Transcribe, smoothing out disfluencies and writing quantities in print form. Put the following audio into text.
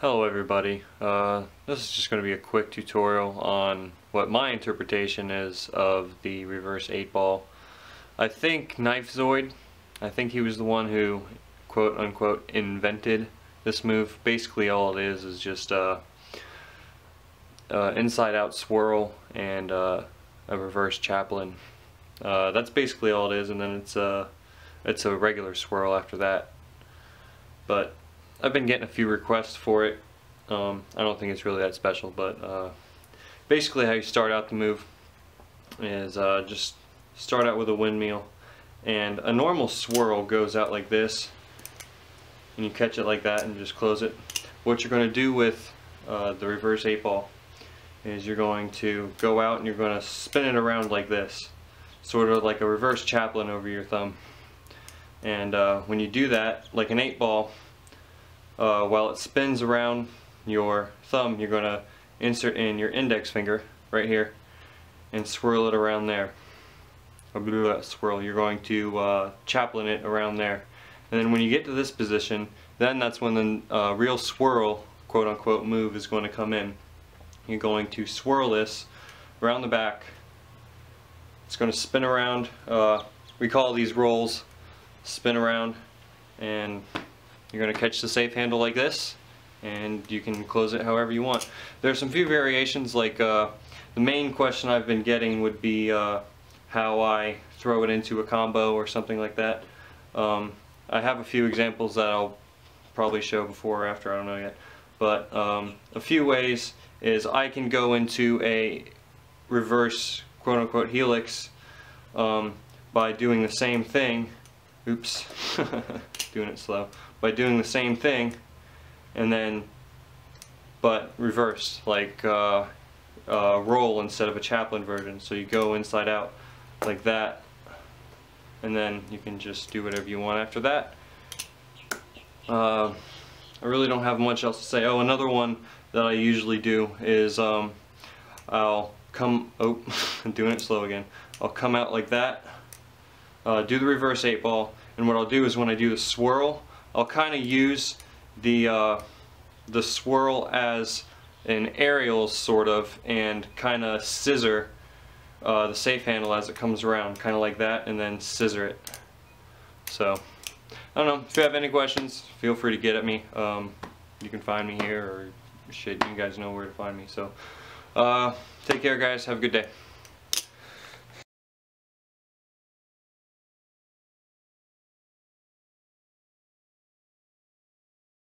Hello everybody, this is just going to be a quick tutorial on what my interpretation is of the reverse 8-ball. I think Knifezoid, I think he was the one who quote unquote invented this move. Basically all it is just inside out swirl and a reverse chaplain. That's basically all it is, and then it's a regular swirl after that. But I've been getting a few requests for it. I don't think it's really that special, but basically how you start out the move is just start out with a windmill, and a normal swirl goes out like this, and you catch it like that and just close it. What you're going to do with the reverse 8-ball is you're going to go out and you're going to spin it around like this, sort of like a reverse chaplain over your thumb. And when you do that, like an 8-ball, while it spins around your thumb, you're going to insert in your index finger right here and swirl it around there. Swirl. You're going to chaplain it around there. And then when you get to this position, then that's when the real swirl, quote unquote, move is going to come in. You're going to swirl this around the back. It's going to spin around. We call these rolls. Spin around, and you're going to catch the safe handle like this, and you can close it however you want. There's some few variations, like the main question I've been getting would be how I throw it into a combo or something like that. I have a few examples that I'll probably show before or after, I don't know yet. But a few ways is I can go into a reverse quote-unquote helix by doing the same thing. Oops, doing it slow. By doing the same thing, and then, but reversed, like roll instead of a chaplain version. So you go inside out like that, and then you can just do whatever you want after that. I really don't have much else to say. Oh, another one that I usually do is I'll come, oh, I'm doing it slow again. I'll come out like that, do the reverse 8-ball, and what I'll do is when I do the swirl, I'll kind of use the swirl as an aerial sort of, and kind of scissor the safe handle as it comes around, kind of like that, and then scissor it. So, I don't know, if you have any questions, feel free to get at me. You can find me here, or shit, you guys know where to find me. So, take care guys, have a good day.